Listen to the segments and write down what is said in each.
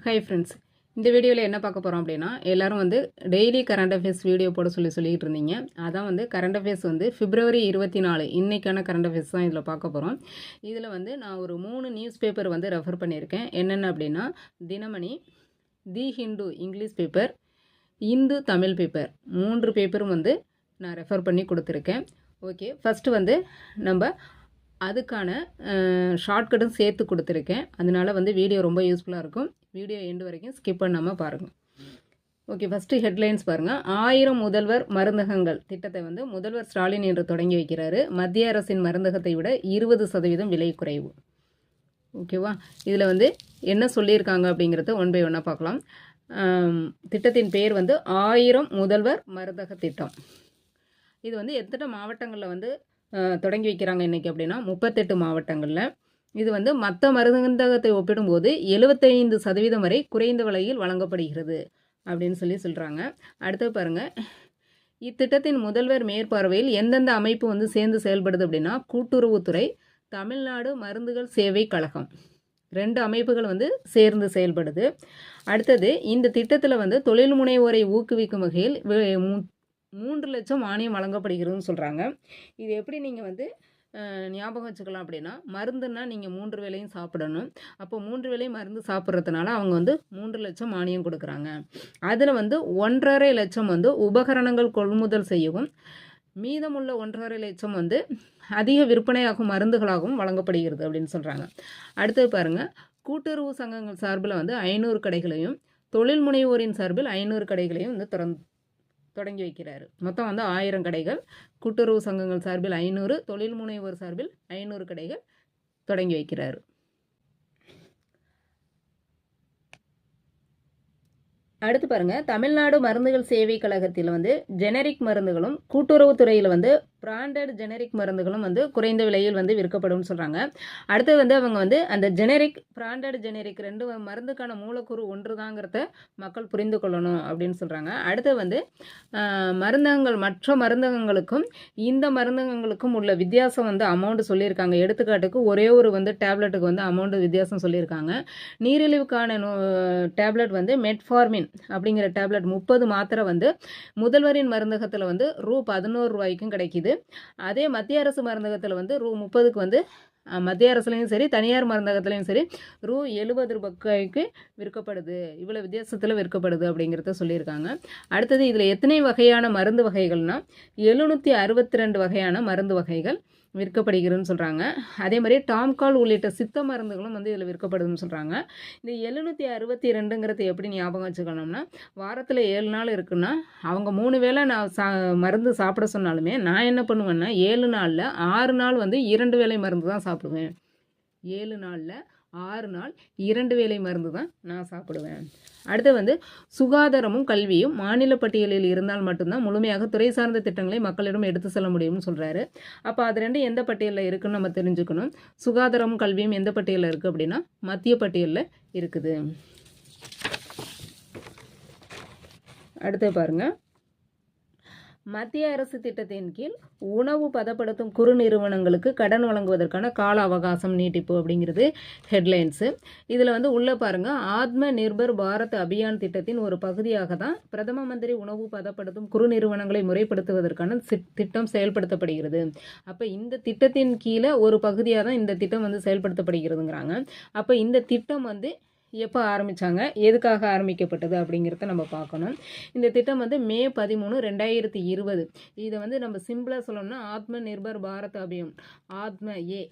Hi friends, இந்த வீடியோவில் என்ன பார்க்க போகிறோம் அப்படின்னா, எல்லோரும் வந்து டெய்லி கரண்ட் அஃபேர்ஸ் வீடியோ போட சொல்லிட்டு இருந்தீங்க. அதான் வந்து கரண்ட் அஃபேர்ஸ் வந்து February 24 இன்றைக்கான கரண்ட் அஃபேர்ஸ் தான் இதில் பார்க்க போகிறோம். இதில் வந்து நான் ஒரு 3 நியூஸ் பேப்பர் வந்து ரெஃபர் பண்ணியிருக்கேன். என்னென்ன அப்படின்னா, Dinamani, the Hindu English paper, Hindu Tamil paper, 3 பேப்பரும் வந்து நான் ரெஃபர் பண்ணி கொடுத்துருக்கேன். ஓகே, ஃபஸ்ட்டு வந்து நம்ம அதுக்கான ஷார்ட்கட்டும் சேர்த்து கொடுத்துருக்கேன். அதனால் வந்து வீடியோ ரொம்ப யூஸ்ஃபுல்லாக இருக்கும். வீடியோ எண்டு வரைக்கும் ஸ்கிப் பண்ணாமல் பாருங்கள். ஓகே, ஃபஸ்ட்டு ஹெட்லைன்ஸ் பாருங்கள். 1000 முதல்வர் மருந்தகங்கள் திட்டத்தை வந்து முதல்வர் ஸ்டாலின் என்று தொடங்கி வைக்கிறாரு. மத்திய அரசின் மருந்தகத்தை விட 20% விலை குறைவு. ஓகேவா, இதில் வந்து என்ன சொல்லியிருக்காங்க அப்படிங்கிறத ஒன் பை ஒன்னாக பார்க்கலாம். திட்டத்தின் பேர் வந்து 1000 முதல்வர் மருந்தக திட்டம். இது வந்து எத்தனை மாவட்டங்களில் வந்து தொடங்கி வைக்கிறாங்க இன்றைக்கி அப்படின்னா 38 மாவட்டங்களில். இது வந்து மற்ற மருந்தகத்தை ஒப்பிடும்போது 75% வரை குறைந்த விலையில் வழங்கப்படுகிறது அப்படின்னு சொல்கிறாங்க. அடுத்து பாருங்கள், இத்திட்டத்தின் முதல்வர் மேற்பார்வையில் எந்தெந்த அமைப்பு வந்து சேர்ந்து செயல்படுது அப்படின்னா, கூட்டுறவுத்துறை, தமிழ்நாடு மருந்துகள் சேவை கழகம், 2 அமைப்புகள் வந்து சேர்ந்து செயல்படுது. அடுத்தது, இந்த திட்டத்தில் வந்து தொழில் முனைவோரை ஊக்குவிக்கும் வகையில் 3 லட்சம் மானியம் வழங்கப்படுகிறதுன்னு சொல்கிறாங்க. இது எப்படி நீங்கள் வந்து ஞாபகம் வச்சுக்கலாம் அப்படின்னா, மருந்துன்னா நீங்கள் 3 வேளையும் சாப்பிடணும். அப்போ 3 வேளையும் மருந்து சாப்பிட்றதுனால அவங்க வந்து 3 லட்சம் மானியம் கொடுக்குறாங்க. அதில் வந்து 1.5 லட்சம் வந்து உபகரணங்கள் கொள்முதல் செய்யவும், மீதமுள்ள 1.5 லட்சம் வந்து அதிக விற்பனையாகும் மருந்துகளாகவும் வழங்கப்படுகிறது அப்படின்னு சொல்கிறாங்க. அடுத்தது பாருங்கள், கூட்டுறவு சங்கங்கள் சார்பில் வந்து 500 கடைகளையும், தொழில் முனைவோரின் சார்பில் 500 கடைகளையும் வந்து தொடங்கி வைக்கிறாரு. மொத்தம் வந்து 1000 கடைகள், கூட்டுறவு சங்கங்கள் சார்பில் 500, தொழில் முனைவோர் சார்பில் 500 கடைகள் தொடங்கி வைக்கிறாரு. அடுத்து பாருங்கள், தமிழ்நாடு மருந்துகள் சேவை கழகத்தில் வந்து ஜெனரிக் மருந்துகளும், கூட்டுறவுத்துறையில் வந்து பிராண்டட் ஜெனரிக் மருந்துகளும் வந்து குறைந்த விலையில் வந்து விற்கப்படும் சொல்கிறாங்க. அடுத்து வந்து அவங்க வந்து அந்த ஜெனரிக், பிராண்டட் ஜெனரிக் 2 மருந்துக்கான மூலக்கூறு ஒன்று தாங்கிறத மக்கள் புரிந்து கொள்ளணும் அப்படின்னு சொல்கிறாங்க. அடுத்து வந்து மருந்தகங்கள், மற்ற மருந்தகங்களுக்கும் இந்த மருந்தகங்களுக்கும் உள்ள வித்தியாசம் வந்து அமௌண்ட் சொல்லியிருக்காங்க. எடுத்துக்காட்டுக்கு ஒரே ஒரு வந்து டேப்லெட்டுக்கு வந்து அமௌண்ட் வித்தியாசம் சொல்லியிருக்காங்க. நீரிழிவுக்கான டேப்லெட் வந்து மெட்ஃபார்மின் அப்படிங்கிற டேப்லெட் 30 மாத்திரை வந்து முதல்வரின் மருந்தகத்தில் வந்து ரூ. 11 கிடைக்கிது. அதே மத்திய அரசு மருந்தகத்தில் வந்து ரூ. 30க்கு வந்து மத்திய அரசுலையும் சரி, தனியார் மருந்தகத்துலையும் சரி ரூ. 70 விற்கப்படுது. இவ்வளோ வித்தியாசத்தில் விற்கப்படுது அப்படிங்கிறத சொல்லியிருக்காங்க. அடுத்தது, இதில் எத்தனை வகையான மருந்து வகைகள்னால் 762 வகையான மருந்து வகைகள் விற்கப்படுகிறதுன்னு சொல்கிறாங்க. அதே மாதிரி டாம்கால் உள்ளிட்ட சித்த மருந்துகளும் வந்து இதில் விற்கப்படுதுன்னு சொல்கிறாங்க. இந்த 762ங்கிறது எப்படி ஞாபகம் வச்சுக்கணும்னா, வாரத்தில் 7 நாள் இருக்குன்னா அவங்க 3 வேளை நான் மருந்து சாப்பிட சொன்னாலுமே நான் என்ன பண்ணுவேன்னா 7 நாளில் 6 நாள் வந்து 2 வேளை மருந்து தான் சாப்பிடுவேன். 7 நாளில் 6 நாள் 2 வேளை மருந்து தான் நான் சாப்பிடுவேன். அடுத்து வந்து சுகாதாரமும் கல்வியும் மாநில பட்டியலில் இருந்தால் மட்டும்தான் முழுமையாக துறை சார்ந்த திட்டங்களை மக்களிடம் எடுத்து செல்ல முடியும்னு சொல்கிறாரு. அப்போ அது 2 எந்த பட்டியலில் இருக்குன்னு நம்ம தெரிஞ்சுக்கணும். சுகாதாரமும் கல்வியும் எந்த பட்டியலில் இருக்குது அப்படின்னா மத்திய பட்டியலில் இருக்குது. அடுத்து பாருங்கள், மத்திய அரசு திட்டத்தின் கீழ் உணவு பதப்படுத்தும் குறு நிறுவனங்களுக்கு கடன் வழங்குவதற்கான கால அவகாசம் நீட்டிப்பு அப்படிங்கிறது ஹெட்லைன்ஸு. இதில் வந்து உள்ளே பாருங்கள், ஆத்ம நிர்பர் பாரத் அபியான் திட்டத்தின் ஒரு பகுதியாக தான் பிரதம மந்திரி உணவு பதப்படுத்தும் குறு நிறுவனங்களை முறைப்படுத்துவதற்கான திட்டம் செயல்படுத்தப்படுகிறது. அப்போ இந்த திட்டத்தின் கீழே ஒரு பகுதியாக தான் இந்த திட்டம் வந்து செயல்படுத்தப்படுகிறதுங்கிறாங்க. அப்போ இந்த திட்டம் வந்து எப்போ ஆரம்பித்தாங்க, எதுக்காக ஆரம்பிக்கப்பட்டது அப்படிங்கிறத நம்ம பார்க்கணும். இந்த திட்டம் வந்து May 13, 2020. இதை வந்து நம்ம சிம்பிளாக சொல்லணும்னா ஆத்ம நிர்பர் பாரத் அபியான், ஆத்ம ஏ,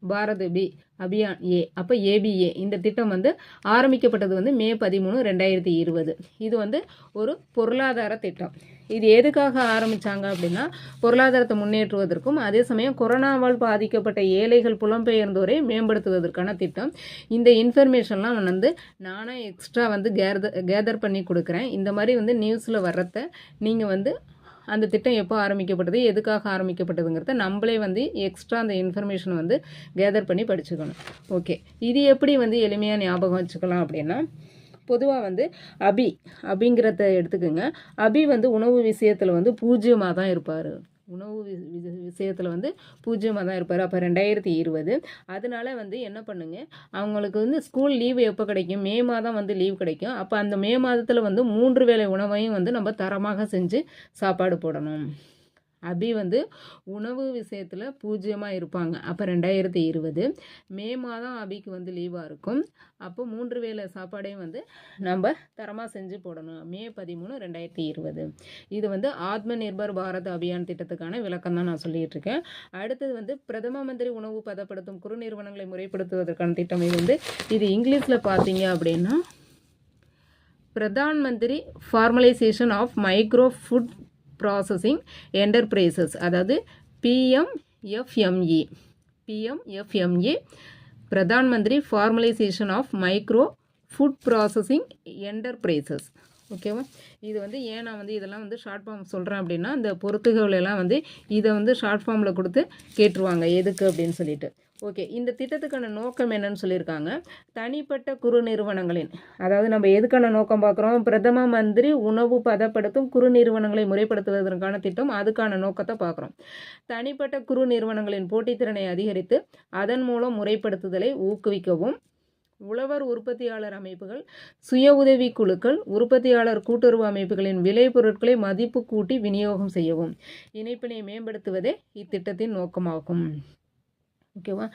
பாரத் பி, அபியான் ஏ, அப்போ ABA. இந்த திட்டம் வந்து ஆரம்பிக்கப்பட்டது வந்து May 13, 2020. இது வந்து ஒரு பொருளாதார திட்டம். இது எதுக்காக ஆரம்பித்தாங்க அப்படின்னா பொருளாதாரத்தை முன்னேற்றுவதற்கும், அதே சமயம் கொரோனாவால் பாதிக்கப்பட்ட ஏழைகள், புலம்பெயர்ந்தோரை மேம்படுத்துவதற்கான திட்டம். இந்த இன்ஃபர்மேஷன்லாம் வந்து நானாக எக்ஸ்ட்ரா வந்து கேதர் பண்ணி கொடுக்குறேன். இந்த மாதிரி வந்து நியூஸில் வர்றத நீங்கள் வந்து அந்த திட்டம் எப்போ ஆரம்பிக்கப்பட்டது, எதுக்காக ஆரம்பிக்கப்பட்டதுங்கிறத நம்மளே வந்து எக்ஸ்ட்ரா அந்த இன்ஃபர்மேஷன் வந்து கேதர் பண்ணி படிச்சுக்கணும். ஓகே, இது எப்படி வந்து எளிமையாக ஞாபகம் வச்சுக்கலாம் அப்படின்னா, பொதுவாக வந்து அபிங்கிறத எடுத்துக்கோங்க. அபி வந்து உணவு விஷயத்தில் வந்து 0 தான் இருப்பார். உணவு விஷயத்தில் வந்து பூஜ்ஜியமாக தான் இருப்பார். அப்போ 2020 அதனால வந்து என்ன பண்ணுங்க, அவங்களுக்கு வந்து ஸ்கூல் லீவு எப்போ கிடைக்கும், மே மாதம் வந்து லீவ் கிடைக்கும். அப்போ அந்த மே மாதத்தில் வந்து 3 வேளை உணவையும் வந்து நம்ம தரமாக செஞ்சு சாப்பாடு போடணும். அபி வந்து உணவு விஷயத்தில் பூஜ்ஜியமாக இருப்பாங்க. அப்போ 2020 மே மாதம் அபிக்கு வந்து லீவாக இருக்கும். அப்போ 3 வேளை சாப்பாடையும் வந்து நம்ம தரமாக செஞ்சு போடணும். மே 13, 2020 இது வந்து ஆத்ம நிர்பர் பாரத் அபியான் திட்டத்துக்கான விளக்கம் தான் நான் சொல்லிட்டு இருக்கேன். அடுத்தது வந்து பிரதம மந்திரி உணவு பதப்படுத்தும் குறு நிறுவனங்களை முறைப்படுத்துவதற்கான திட்டம். இது இங்கிலீஷில் பார்த்தீங்க அப்படின்னா Pradhan Mantri formalisation of micro food processing enterprises, அதாவது PMFME Pradhan Mantri formalisation of micro food processing enterprises. ஓகேவா? இது வந்து ஏன் நான் வந்து இதெல்லாம் வந்து ஷார்ட் ஃபார்ம் சொல்கிறேன் அப்படின்னா, இந்த பொறுத்துகளெல்லாம் வந்து இதை வந்து ஷார்ட் ஃபார்மில் கொடுத்து கேட்டுருவாங்க எதுக்கு அப்படின்னு சொல்லிட்டு. ஓகே, இந்த திட்டத்துக்கான நோக்கம் என்னன்னு சொல்லியிருக்காங்க. தனிப்பட்ட குறு நிறுவனங்களின், அதாவது நம்ம எதுக்கான நோக்கம் பார்க்குறோம், பிரதம மந்திரி உணவு பதப்படுத்தும் குறு நிறுவனங்களை முறைப்படுத்துவதற்கான திட்டம், அதுக்கான நோக்கத்தை பார்க்குறோம். தனிப்பட்ட குறு நிறுவனங்களின் போட்டித்திறனை அதிகரித்து அதன் மூலம் முறைப்படுத்துதலை ஊக்குவிக்கவும், உழவர் உற்பத்தியாளர் அமைப்புகள், சுய உதவி குழுக்கள், உற்பத்தியாளர் கூட்டுறவு அமைப்புகளின் விளை பொருட்களை மதிப்பு கூட்டி விநியோகம் செய்யவும், இணைப்பினை மேம்படுத்துவதே இத்திட்டத்தின் நோக்கமாகும். ஓகேவா?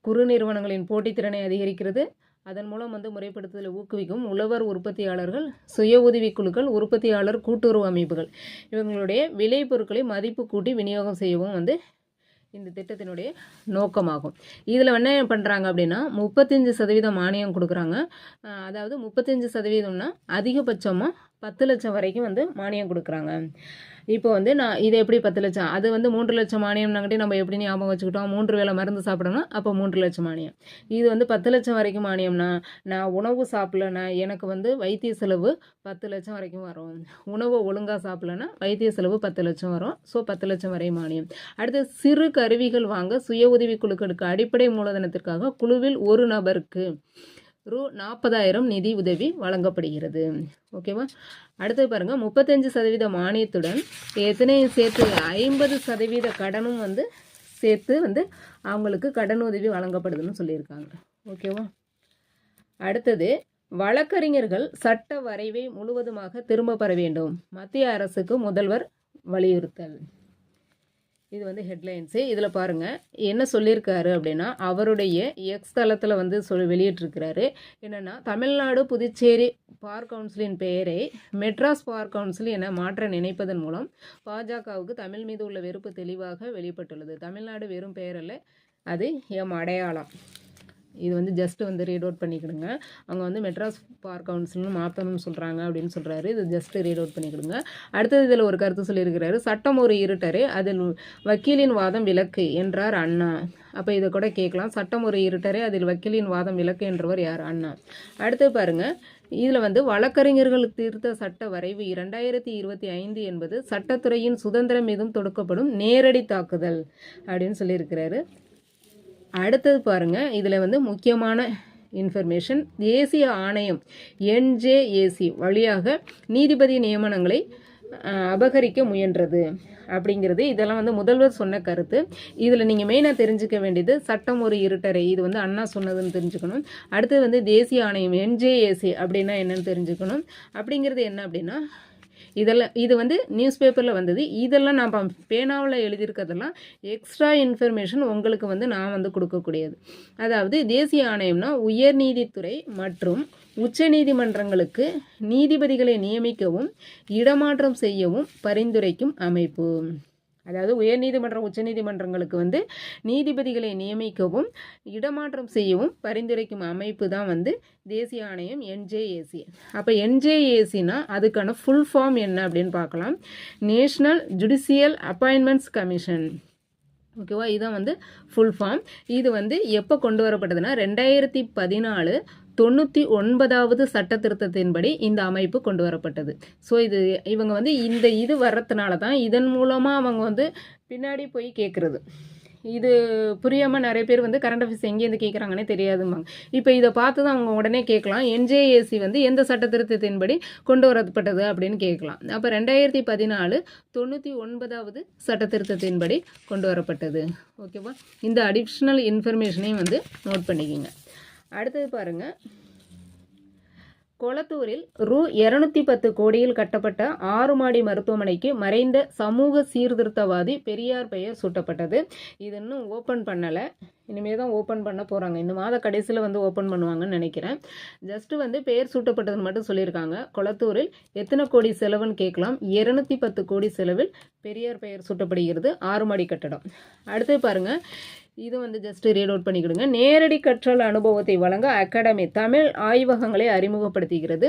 குறு நிறுவனங்களின் போட்டித்திறனை அதிகரிக்கிறது, அதன் மூலம் வந்து முறைப்படுத்துதலை ஊக்குவிக்கும், உழவர் உற்பத்தியாளர்கள், சுய உதவி குழுக்கள், உற்பத்தியாளர் கூட்டுறவு அமைப்புகள் இவங்களுடைய விளை பொருட்களை மதிப்பு கூட்டி விநியோகம் செய்யவும் வந்து இந்த திட்டத்தினுடைய நோக்கமாகும். இதில் என்ன பண்ணுறாங்க அப்படின்னா 35% மானியம் கொடுக்குறாங்க. அதாவது 35%னா அதிகபட்சமாக 10 லட்சம் வரைக்கும் வந்து மானியம் கொடுக்குறாங்க. இப்போ வந்து நான் இது எப்படி 10 லட்சம், அது வந்து 3 லட்சம் மானியம்னாங்கட்டி நம்ம எப்படி ஞாபகம் வச்சுக்கிட்டோம், 3 வேளை மருந்து சாப்பிடணும், அப்போ 3 லட்சம் மானியம். இது வந்து 10 லட்சம் வரைக்கும் மானியம்னா, நான் உணவு சாப்பிடலன்னா எனக்கு வந்து வைத்திய செலவு 10 லட்சம் வரைக்கும் வரும். உணவை ஒழுங்காக சாப்பிடலன்னா வைத்திய செலவு 10 லட்சம் வரும். ஸோ 10 லட்சம் வரை மானியம். அடுத்து சிறு கருவிகள் வாங்க சுய உதவி குழுக்களுக்கு அடிப்படை மூலதனத்திற்காக குழுவில் ஒரு நபருக்கு ரூ 40,000 நிதி உதவி வழங்கப்படுகிறது. ஓகேவா? அடுத்து பாருங்கள், 35% மானியத்துடன் எத்தனையும் சேர்த்து 50% கடனும் வந்து சேர்த்து வந்து அவங்களுக்கு கடன் உதவி வழங்கப்படுதுன்னு சொல்லியிருக்காங்க. ஓகேவா? அடுத்தது, வழக்கறிஞர்கள் சட்ட வரைவை முழுவதுமாக திரும்ப பெற வேண்டும், மத்திய அரசுக்கு முதல்வர் வலியுறுத்தல். இது வந்து ஹெட்லைன்ஸு. இதில் பாருங்கள் என்ன சொல்லியிருக்காரு அப்படின்னா, அவருடைய எக்ஸ் தளத்தில் வந்து வெளியிட்டிருக்கிறாரு. என்னென்னா, தமிழ்நாடு புதுச்சேரி பார் கவுன்சிலின் பெயரை மெட்ராஸ் பார் கவுன்சில் என மாற்ற நினைப்பதன் மூலம் பாஜகவுக்கு தமிழ் மீது உள்ள வெறுப்பு தெளிவாக வெளிப்பட்டுள்ளது. தமிழ்நாடு வெறும் பெயர் அல்ல, அது எம் அடையாளம். இது வந்து ஜஸ்ட்டு வந்து ரீட் அவுட் பண்ணிக்கிடுங்க. அவங்க வந்து மெட்ராஸ் பார் கவுன்சில்னு மாற்றணும்னு சொல்கிறாங்க அப்படின்னு சொல்கிறாரு. இது ஜஸ்ட்டு ரீட் அவுட் பண்ணிக்கிடுங்க. அடுத்தது இதில் ஒரு கருத்து சொல்லியிருக்கிறாரு, சட்டம் ஒரு இருட்டரே, அதில் வக்கீலின் வாதம் விலக்கு என்றார் அண்ணா. அப்போ இதை கூட கேட்கலாம், சட்டம் ஒரு இருட்டரே, அதில் வக்கீலின் வாதம் விலக்கு என்றவர் யார்? அண்ணா. அடுத்து பாருங்கள், இதில் வந்து வழக்கறிஞர்கள் திருத்த சட்ட வரைவு 2025 என்பது சட்டத்துறையின் சுதந்திரம் மீதும் தொடுக்கப்படும் நேரடி தாக்குதல் அப்படின்னு சொல்லியிருக்கிறாரு. அடுத்தது பாருங்கள், இதில் வந்து முக்கியமான இன்ஃபர்மேஷன், தேசிய ஆணையம் NJAC வழியாக நீதிபதி நியமனங்களை அபகரிக்க முயன்றது அப்படிங்கிறது. இதெல்லாம் வந்து முதல்வர் சொன்ன கருத்து. இதில் நீங்கள் மெயினாக தெரிஞ்சுக்க வேண்டியது சட்டம் ஒரு இருட்டரை, இது வந்து அண்ணா சொன்னதுன்னு தெரிஞ்சுக்கணும். அடுத்தது வந்து தேசிய ஆணையம் NJAC அப்படின்னா என்னன்னு தெரிஞ்சுக்கணும். அப்படிங்கிறது என்ன அப்படின்னா, இது வந்து நியூஸ் பேப்பரில் வந்தது. இதெல்லாம் நான் பேனாவில் எழுதியிருக்கிறதெல்லாம் எக்ஸ்ட்ரா இன்ஃபர்மேஷன் உங்களுக்கு வந்து நான் வந்து கொடுக்கக்கூடியது. அதாவது தேசிய ஆணையம்னா உயர்நீதித்துறை மற்றும் உச்ச நீதிமன்றங்களுக்கு நீதிபதிகளை நியமிக்கவும் இடமாற்றம் செய்யவும் பரிந்துரைக்கும் அமைப்பு. அதாவது உயர்நீதிமன்றம் உச்சநீதிமன்றங்களுக்கு வந்து நீதிபதிகளை நியமிக்கவும் இடமாற்றம் செய்யவும் பரிந்துரைக்கும் அமைப்பு தான் வந்து தேசிய ஆணையம் NJAC. அப்போ NJACனா அதுக்கான ஃபுல் ஃபார்ம் என்ன அப்படின்னு பார்க்கலாம், நேஷ்னல் ஜுடிஷியல் அப்பாயின்மெண்ட்ஸ் கமிஷன். ஓகேவா? இதுதான் வந்து ஃபுல் ஃபார்ம். இது வந்து எப்போ கொண்டு வரப்பட்டதுன்னா 2014 99வது சட்ட திருத்தத்தின்படி இந்த அமைப்பு கொண்டு வரப்பட்டது. ஸோ இவங்க வந்து இது வர்றதுனால தான் இதன் மூலமாக அவங்க வந்து பின்னாடி போய் கேட்குறது. இது புரியாமல் நிறைய பேர் வந்து கரண்ட் அஃபேர்ஸ் எங்கேருந்து கேட்குறாங்கன்னே தெரியாதும்பாங்க. இப்போ இதை பார்த்து தான் அவங்க உடனே கேட்கலாம், என்ஜேஏசி வந்து எந்த சட்டத்திருத்தத்தின்படி கொண்டு வரப்பட்டது அப்படின்னு கேட்கலாம். அப்போ 2014 99வது சட்டத்திருத்தத்தின்படி கொண்டு வரப்பட்டது. ஓகேவா? இந்த அடிஷ்னல் இன்ஃபர்மேஷனையும் வந்து நோட் பண்ணிக்கிங்க. அடுத்தது பாருங்கள், கொளத்தூரில் ரூ. 210 கோடியில் கட்டப்பட்ட 6 மாடி மருத்துவமனைக்கு மறைந்த சமூக சீர்திருத்தவாதி பெரியார் பெயர் சூட்டப்பட்டது. இது இன்னும் ஓப்பன் பண்ணலை, இனிமேல் தான் ஓப்பன் பண்ண போகிறாங்க. இந்த மாத கடைசியில் வந்து ஓப்பன் பண்ணுவாங்கன்னு நினைக்கிறேன். ஜஸ்ட்டு வந்து பெயர் சூட்டப்பட்டதுன்னு மட்டும் சொல்லியிருக்காங்க. கொளத்தூரில் எத்தனை கோடி செலவுன்னு கேட்கலாம். 210 கோடி செலவில் பெரியார் பெயர் சூட்டப்படுகிறது 6 மாடி கட்டடம். அடுத்து பாருங்கள், இது வந்து ஜஸ்ட் ரீட் அவுட் பண்ணிக்கிடுங்க. நேரடி கற்றல் அனுபவத்தை வழங்க அகாடமி தமிழ் ஆய்வகங்களை அறிமுகப்படுத்துகிறது.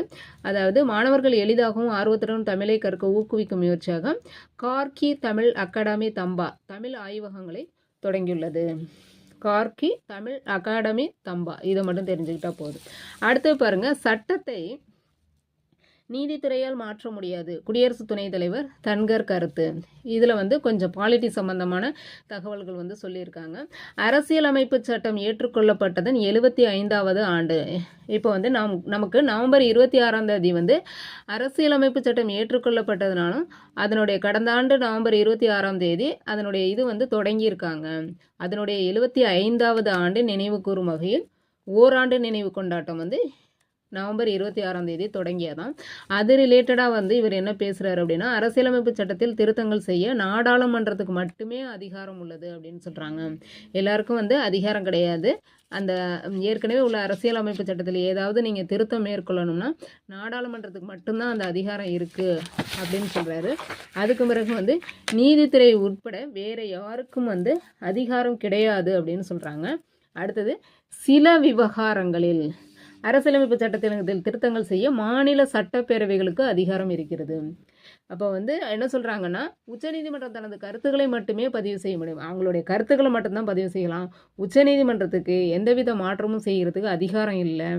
அதாவது மாணவர்கள் எளிதாகவும் ஆர்வத்துடன் தமிழை கற்க ஊக்குவிக்கும் முயற்சியாக கார்கி தமிழ் அகாடமி தம்பா தமிழ் ஆய்வகங்களை தொடங்கியுள்ளது. கார்கி தமிழ் அகாடமி தம்பா, இதை மட்டும் தெரிஞ்சுக்கிட்டா போதும். அடுத்து பாருங்கள், சட்டத்தை நீதித்துறையால் மாற்ற முடியாது, குடியரசு துணைத் தலைவர் தன்கர் கருத்து. இதில் வந்து கொஞ்சம் பாலிட்டி சம்பந்தமான தகவல்கள் வந்து சொல்லியிருக்காங்க. அரசியலமைப்பு சட்டம் ஏற்றுக்கொள்ளப்பட்டதன் 75வது ஆண்டு. இப்போ வந்து நமக்கு நவம்பர் 26 வந்து அரசியலமைப்பு சட்டம் ஏற்றுக்கொள்ளப்பட்டதுனாலும் அதனுடைய கடந்த ஆண்டு நவம்பர் 26 அதனுடைய இது வந்து தொடங்கியிருக்காங்க. அதனுடைய 75வது ஆண்டு நினைவு கூறும் வகையில் ஓராண்டு நினைவு கொண்டாட்டம் வந்து நவம்பர் 26 தொடங்கியதான். அது ரிலேட்டடாக வந்து இவர் என்ன பேசுகிறார் அப்படின்னா, அரசியலமைப்பு சட்டத்தில் திருத்தங்கள் செய்ய நாடாளுமன்றத்துக்கு மட்டுமே அதிகாரம் உள்ளது அப்படின்னு சொல்கிறாங்க. எல்லாருக்கும் வந்து அதிகாரம் கிடையாது. அந்த ஏற்கனவே உள்ள அரசியலமைப்பு சட்டத்தில் ஏதாவது நீங்கள் திருத்தம் மேற்கொள்ளணும்னா நாடாளுமன்றத்துக்கு மட்டும்தான் அந்த அதிகாரம் இருக்குது அப்படின்னு சொல்கிறாரு. அதுக்கு பிறகு வந்து நீதித்துறை உட்பட வேறு யாருக்கும் வந்து அதிகாரம் கிடையாது அப்படின்னு சொல்கிறாங்க. அடுத்தது, சில விவகாரங்களில் அரசியலமைப்பு சட்டத்தில் திருத்தங்கள் செய்ய மாநில சட்டப்பேரவைகளுக்கு அதிகாரம் இருக்கிறது. அப்போ வந்து என்ன சொல்கிறாங்கன்னா, உச்சநீதிமன்றம் தனது கருத்துக்களை மட்டுமே பதிவு செய்ய முடியும். அவங்களுடைய கருத்துக்களை மட்டும்தான் பதிவு செய்யலாம். உச்சநீதிமன்றத்துக்கு எந்தவித மாற்றமும் செய்கிறதுக்கு அதிகாரம் இல்லை.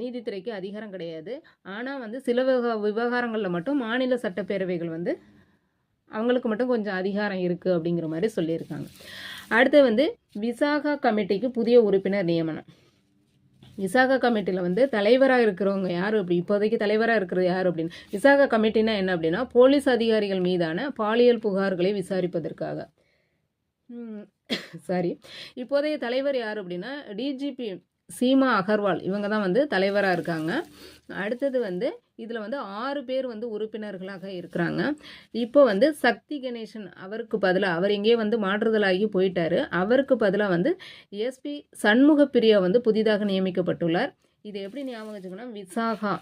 நீதித்துறைக்கு அதிகாரம் கிடையாது. ஆனால் வந்து சில விவகாரங்களில் மட்டும் மாநில சட்டப்பேரவைகள் வந்து அவங்களுக்கு மட்டும் கொஞ்சம் அதிகாரம் இருக்குது அப்படிங்கிற மாதிரி சொல்லியிருக்காங்க. அடுத்து வந்து விசாகா கமிட்டிக்கு புதிய உறுப்பினர் நியமனம். விசாகா கமிட்டியில் வந்து தலைவராக இருக்கிறவங்க யார் அப்படி, இப்போதைக்கு தலைவராக இருக்கிறது யார் அப்படின்னு. விசாகா கமிட்டினா என்ன அப்படின்னா, போலீஸ் அதிகாரிகள் மீதான பாலியல் புகார்களை விசாரிப்பதற்காக. இப்போதைய தலைவர் யார் அப்படின்னா டிஜிபி சீமா அகர்வால், இவங்க தான் வந்து தலைவராக இருக்காங்க. அடுத்தது வந்து இதில் வந்து 6 பேர் வந்து உறுப்பினர்களாக இருக்கிறாங்க. இப்போ வந்து சக்தி கணேசன் அவருக்கு பதிலாக, அவர் எங்கேயே வந்து மாற்றுதலாகி போயிட்டாரு, அவருக்கு பதிலாக வந்து எஸ்பி சண்முக பிரியா வந்து புதிதாக நியமிக்கப்பட்டுள்ளார். இது எப்படி ஞாபகம் வச்சுக்கணும், விசாகா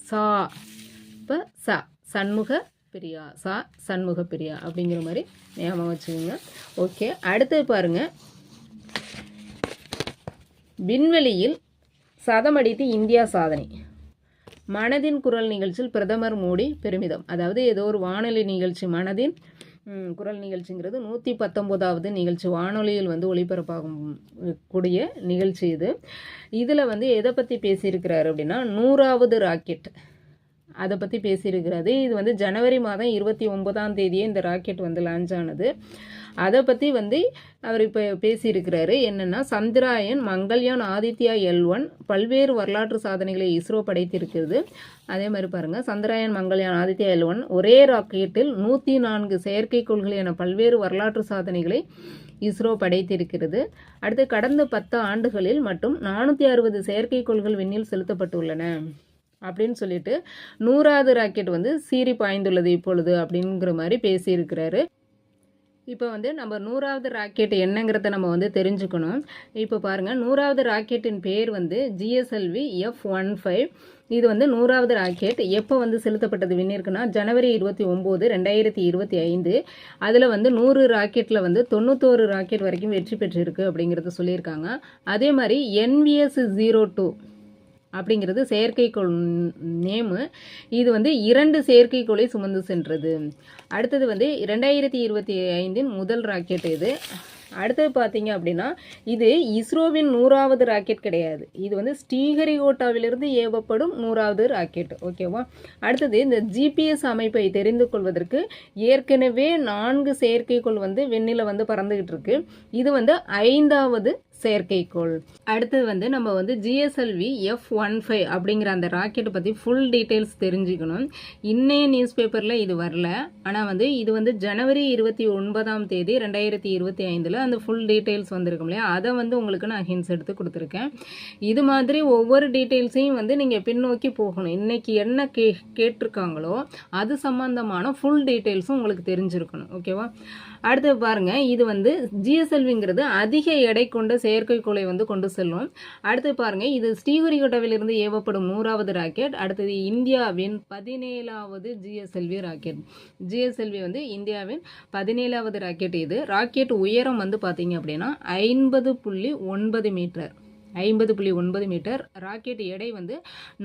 சா இப்போ சா சண்முக பிரியா, சா சண்முக பிரியா அப்படிங்கிற மாதிரி ஞாபகம் வச்சுக்கோங்க. ஓகே, அடுத்தது பாருங்கள், விண்வெளியில் சதமடித்து இந்தியா சாதனை. மனதின் குரல் நிகழ்ச்சியில் பிரதமர் மோடி பெருமிதம். அதாவது ஏதோ ஒரு வானொலி நிகழ்ச்சி, மனதின் குரல் நிகழ்ச்சிங்கிறது 119வது நிகழ்ச்சி, வானொலியில் வந்து ஒளிபரப்பாகும் கூடிய நிகழ்ச்சி இது. இதில் வந்து எதை பற்றி பேசியிருக்கிறாரு அப்படின்னா, 100வது ராக்கெட் அதை பற்றி பேசியிருக்கிறாரு. இது வந்து ஜனவரி மாதம் 29 இந்த ராக்கெட் வந்து லான்ச் ஆனது. அதை பற்றி வந்து அவர் இப்போ பேசியிருக்கிறாரு. என்னென்னா, சந்திராயன், மங்கள்யான், ஆதித்யா L1 பல்வேறு வரலாற்று சாதனைகளை இஸ்ரோ படைத்திருக்கிறது. அதே மாதிரி பாருங்கள், சந்திராயன், மங்கள்யான், ஆதித்யா L1 ஒரே ராக்கெட்டில் 104 செயற்கைக்கோள்கள் என பல்வேறு வரலாற்று சாதனைகளை இஸ்ரோ படைத்திருக்கிறது. அடுத்து, கடந்த 10 ஆண்டுகளில் மட்டும் 460 செயற்கைக்கோள்கள் விண்ணில் செலுத்தப்பட்டுள்ளன அப்படின்னு சொல்லிட்டு 100வது ராக்கெட் வந்து சீறி பாய்ந்துள்ளது இப்பொழுது அப்படிங்கிற மாதிரி பேசியிருக்கிறாரு. இப்போ வந்து நம்ம 100வது ராக்கெட் என்னங்கிறத நம்ம வந்து தெரிஞ்சுக்கணும். இப்போ பாருங்கள், 100வது ராக்கெட்டின் பேர் வந்து GSLV F-15. இது வந்து 100வது ராக்கெட் எப்போ வந்து செலுத்தப்பட்டது விண்ணிற்குன்னா ஜனவரி 29, 2025. அதில் வந்து 100 ராக்கெட்டில் வந்து 91 ராக்கெட் வரைக்கும் வெற்றி பெற்றிருக்கு அப்படிங்கிறத சொல்லியிருக்காங்க. அதே மாதிரி NVS-02 அப்படிங்கிறது செயற்கைக்கோள் நேமு. இது வந்து 2 செயற்கைக்கோளை சுமந்து சென்றது. அடுத்தது வந்து 2025 முதல் ராக்கெட் இது. அடுத்தது பார்த்தீங்க அப்படின்னா இது இஸ்ரோவின் 100வது ராக்கெட் கிடையாது. இது வந்து ஸ்ரீஹரிகோட்டாவிலிருந்து ஏவப்படும் 100வது ராக்கெட். ஓகேவா? அடுத்தது இந்த ஜிபிஎஸ் அமைப்பை தெரிந்து கொள்வதற்கு ஏற்கனவே 4 செயற்கைக்கோள் வந்து விண்ணில வந்து பறந்துகிட்டு இருக்கு. இது வந்து 5வது செயற்கைக்கோள். அடுத்தது வந்து நம்ம வந்து ஜிஎஸ்எல்வி F-15 அப்படிங்கிற அந்த ராக்கெட்டை பற்றி ஃபுல் டீட்டெயில்ஸ் தெரிஞ்சுக்கணும். இன்னைய நியூஸ் பேப்பரில் இது வரல, ஆனால் வந்து இது வந்து ஜனவரி 29ஆம் தேதி 2025 அந்த ஃபுல் டீட்டெயில்ஸ் வந்திருக்கும் இல்லையா, அதை வந்து உங்களுக்கு நான் ஹிண்ட்ஸ் எடுத்து கொடுத்துருக்கேன். இது மாதிரி ஒவ்வொரு டீட்டெயில்ஸையும் வந்து நீங்கள் பின்னோக்கி போகணும். இன்னைக்கு என்ன கேட்டிருக்காங்களோ அது சம்பந்தமான ஃபுல் டீட்டெயில்ஸும் உங்களுக்கு தெரிஞ்சிருக்கணும். ஓகேவா? அடுத்து பாருங்க, இது வந்து ஜிஎஸ்எல்விங்கிறது அதிக எடை கொண்ட செயற்கைக்கோளை வந்து கொண்டு செல்லும். அடுத்து பாருங்க, இது ஸ்ரீஹரிகோட்டாவிலிருந்து ஏவப்படும் 100வது ராக்கெட். அடுத்தது இந்தியாவின் 17வது ஜிஎஸ்எல்வி ராக்கெட். ஜிஎஸ்எல்வி வந்து இந்தியாவின் 17வது ராக்கெட். இது ராக்கெட் உயரம் வந்து பார்த்தீங்க அப்படின்னா 50.9 மீட்டர். 50.9 மீட்டர். ராக்கெட் எடை வந்து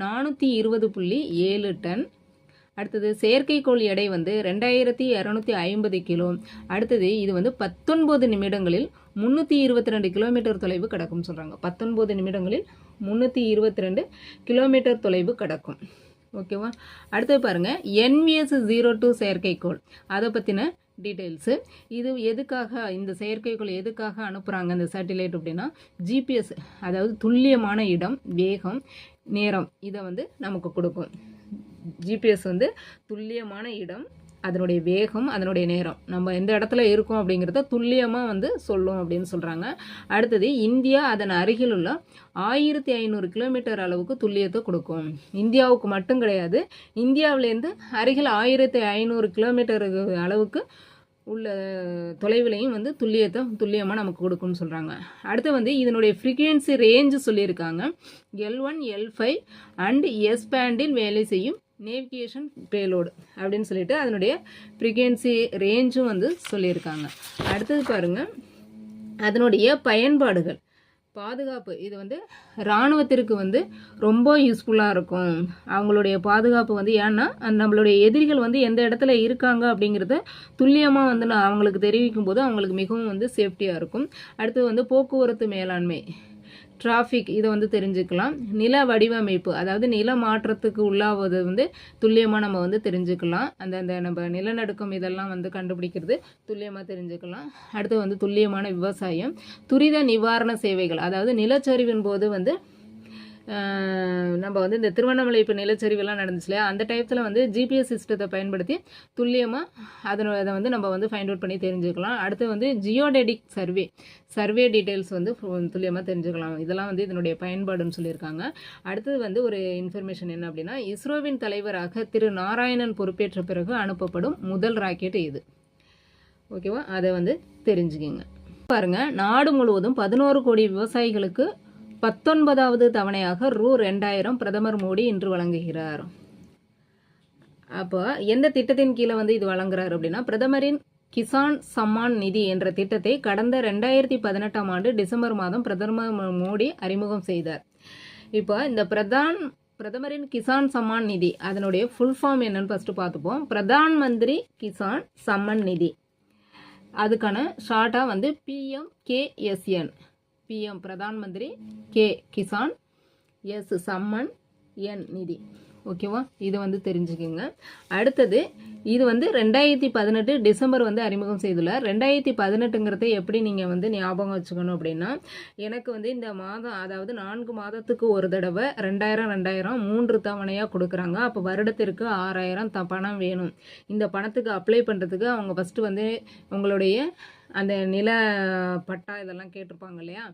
420.7 டன். அடுத்தது செயற்கைக்கோள் எடை வந்து 2250 கிலோ. அடுத்தது இது வந்து 19 நிமிடங்களில் 322 கிலோமீட்டர் தொலைவு கடக்கும் சொல்கிறாங்க. 19 நிமிடங்களில் 322 கிலோமீட்டர் தொலைவு கடக்கும். ஓகேவா? அடுத்தது பாருங்கள், NVS-02 செயற்கைக்கோள், அதை பற்றின டீட்டெயில்ஸு. இது எதுக்காக, இந்த செயற்கைக்கோள் எதுக்காக அனுப்புகிறாங்க இந்த சேட்டிலைட் அப்படின்னா, ஜிபிஎஸ் அதாவது துல்லியமான இடம், வேகம், நேரம் இதை வந்து நமக்கு கொடுக்கும். ஜிபிஎஸ் வந்து துல்லியமான இடம், அதனுடைய வேகம், அதனுடைய நேரம், நம்ம எந்த இடத்துல இருக்கோம் அப்படிங்கிறத துல்லியமாக வந்து சொல்லும் அப்படின்னு சொல்கிறாங்க. அடுத்தது இந்தியா அதன் அருகில் உள்ள 1500 கிலோமீட்டர் அளவுக்கு துல்லியத்தை கொடுக்கும். இந்தியாவுக்கு மட்டும் கிடையாது, இந்தியாவிலேருந்து அருகில் 1500 கிலோமீட்டர் அளவுக்கு உள்ள தொலைவிலையும் வந்து துல்லியமாக நமக்கு கொடுக்கும்னு சொல்கிறாங்க. அடுத்து வந்து இதனுடைய ஃப்ரீக்வன்சி ரேஞ்சு சொல்லியிருக்காங்க. L1 L5 அண்ட் S பேண்டில் வேலை செய்யும் நேவிகேஷன் பேலோடு அப்படின்னு சொல்லிட்டு அதனுடைய ஃப்ரீக்வன்சி ரேஞ்சும் வந்து சொல்லியிருக்காங்க. அடுத்தது பாருங்கள், அதனுடைய பயன்பாடுகள். பாதுகாப்பு, இது வந்து இராணுவத்திற்கு வந்து ரொம்ப யூஸ்ஃபுல்லாக இருக்கும். அவங்களுடைய பாதுகாப்பு வந்து ஏன்னா நம்மளுடைய எதிரிகள் வந்து எந்த இடத்துல இருக்காங்க அப்படிங்கிறத துல்லியமாக வந்து நான் அவங்களுக்கு தெரிவிக்கும் போது அவங்களுக்கு மிகவும் வந்து சேஃப்டியாக இருக்கும். அடுத்து வந்து போக்குவரத்து மேலாண்மை, டிராஃபிக், இதை வந்து தெரிஞ்சுக்கலாம். நில வடிவமைப்பு, அதாவது நில மாற்றத்துக்கு உள்ளாவது வந்து துல்லியமாக நம்ம வந்து தெரிஞ்சுக்கலாம். அந்த நம்ம நிலநடுக்கம் இதெல்லாம் வந்து கண்டுபிடிக்கிறது துல்லியமாக தெரிஞ்சுக்கலாம். அடுத்து வந்து துல்லியமான விவசாயம், துரித நிவாரண சேவைகள், அதாவது நிலச்சரிவின் போது வந்து நம்ம வந்து இந்த திருவண்ணாமலை இப்போ நிலச்சரிவெல்லாம் நடந்துச்சு இல்லையா, அந்த டைத்தில் வந்து ஜிபிஎஸ் சிஸ்டத்தை பயன்படுத்தி துல்லியமாக அதை வந்து நம்ம வந்து ஃபைண்ட் அவுட் பண்ணி தெரிஞ்சுக்கலாம். அடுத்து வந்து ஜியோடெடிக் சர்வே டீட்டெயில்ஸ் வந்து துல்லியமாக தெரிஞ்சுக்கலாம். இதெல்லாம் வந்து இதனுடைய பயன்பாடுன்னு சொல்லியிருக்காங்க. அடுத்தது வந்து ஒரு இன்ஃபர்மேஷன் என்ன அப்படின்னா, இஸ்ரோவின் தலைவராக திரு நாராயணன் பொறுப்பேற்ற பிறகு அனுப்பப்படும் முதல் ராக்கெட் இது. ஓகேவா? அதை வந்து தெரிஞ்சுக்கிங்க. பாருங்கள், நாடு முழுவதும் 11 கோடி விவசாயிகளுக்கு 19வது தவணையாக ரூ. 2000 பிரதமர் மோடி இன்று வழங்குகிறார். அப்போ எந்த திட்டத்தின் கீழே வந்து இது வழங்குறாரு அப்படின்னா, பிரதமரின் கிசான் சம்மான் நிதி என்ற திட்டத்தை கடந்த 2018ஆம் ஆண்டு டிசம்பர் மாதம் பிரதமர் மோடி அறிமுகம் செய்தார். இப்போ இந்த பிரதமரின் கிசான் சம்மான் நிதி அதனுடைய ஃபுல் ஃபார்ம் என்னன்னு ஃபர்ஸ்ட் பார்த்துப்போம். பிரதான் மந்திரி கிசான் சம்மன் நிதி, அதுக்கான ஷார்ட்டாக வந்து PMKSN. PM Pradhan Mantri, K Kisan, S Samman, N Nidhi. ஓகேவா? இது வந்து தெரிஞ்சுக்கோங்க. அடுத்தது இது வந்து 2018 டிசம்பர் வந்து அறிமுகம் செய்துள்ளார். 2018ங்கிறத எப்படி நீங்கள் வந்து ஞாபகம் வச்சுக்கணும் அப்படின்னா, எனக்கு வந்து இந்த மாதம் அதாவது 4 மாதத்துக்கு ஒரு தடவை 2000 3 தவணையாக கொடுக்குறாங்க. அப்போ வருடத்திற்கு 6000 பணம் வேணும். இந்த பணத்துக்கு அப்ளை பண்ணுறதுக்கு அவங்க ஃபஸ்ட்டு வந்து உங்களுடைய அந்த நில பட்டா இதெல்லாம் கேட்டிருப்பாங்க இல்லையா,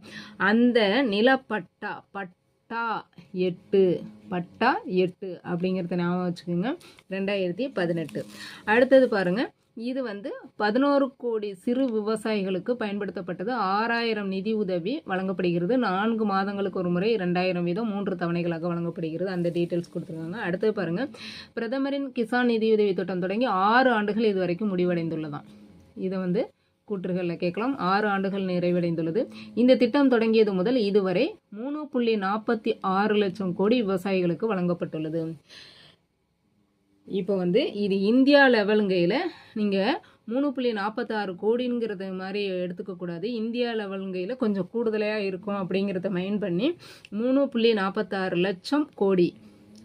அந்த நிலப்பட்டா பட்டா 8 அப்படிங்கிறத ஞாபகம் வச்சுக்கோங்க. 2018. அடுத்தது பாருங்கள், இது வந்து 11 கோடி சிறு விவசாயிகளுக்கு பயன்படுத்தப்பட்டது. 6000 நிதி உதவி வழங்கப்படுகிறது. 4 மாதங்களுக்கு ஒரு முறை 2000 வீதம் 3 தவணைகளாக வழங்கப்படுகிறது. அந்த டீட்டெயில்ஸ் கொடுத்துருக்காங்க. அடுத்தது பாருங்கள், பிரதமரின் கிசான் நிதியுதவி திட்டம் தொடங்கி 6 ஆண்டுகள் இது வரைக்கும் முடிவடைந்துள்ளதான். இதை வந்து கூற்றுகளில் கேட்கலாம். 6 ஆண்டுகள் நிறைவடைந்துள்ளது. இந்த திட்டம் தொடங்கியது முதல் இதுவரை 3.46 லட்சம் கோடி விவசாயிகளுக்கு வழங்கப்பட்டுள்ளது. இப்போ வந்து இது இந்தியா லெவலுங்கையில் நீங்கள் 3.46 கோடிங்கிறது மாதிரி எடுத்துக்கக்கூடாது. இந்தியா லெவலுங்கையில் கொஞ்சம் கூடுதலாக இருக்கும் அப்படிங்கிறத மைண்ட் பண்ணி 3.46 லட்சம் கோடி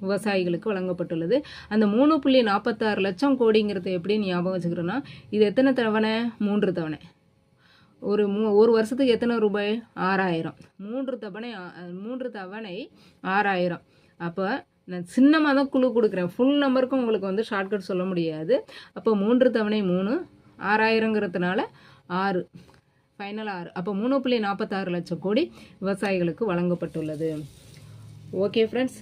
விவசாயிகளுக்கு வழங்கப்பட்டுள்ளது. அந்த 3.46 லட்சம் கோடிங்கிறத எப்படி ஞாபகம் வச்சுக்கிறோன்னா, இது எத்தனை தவணை? 3 தவணை. ஒரு வருஷத்துக்கு எத்தனை ரூபாய்? 6000. 3 தவணை 6000. அப்போ நான் சின்னமாக தான் குழு கொடுக்குறேன், ஃபுல் நம்பருக்கும் உங்களுக்கு வந்து ஷார்ட்கட் சொல்ல முடியாது. அப்போ 3 தவணை 3 6000ங்கிறதுனால 6 ஃபைனல் 6. அப்போ 3.46 லட்சம் கோடி விவசாயிகளுக்கு வழங்கப்பட்டுள்ளது. ஓகே ஃப்ரெண்ட்ஸ்,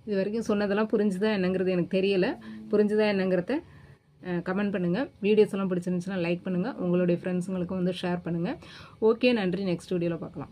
இது வரைக்கும் சொன்னதெல்லாம் புரிஞ்சுதா என்னங்கிறது எனக்கு தெரியலை. புரிஞ்சுதா என்னங்கிறத கமெண்ட் பண்ணுங்கள். வீடியோஸ் எல்லாம் பிடிச்சிருந்துச்சுன்னா லைக் பண்ணுங்கள். உங்களுடைய ஃப்ரெண்ட்ஸுங்களுக்கும் வந்து ஷேர் பண்ணுங்கள். ஓகே, நன்றி. நெக்ஸ்ட் வீடியோவில் பார்க்கலாம்.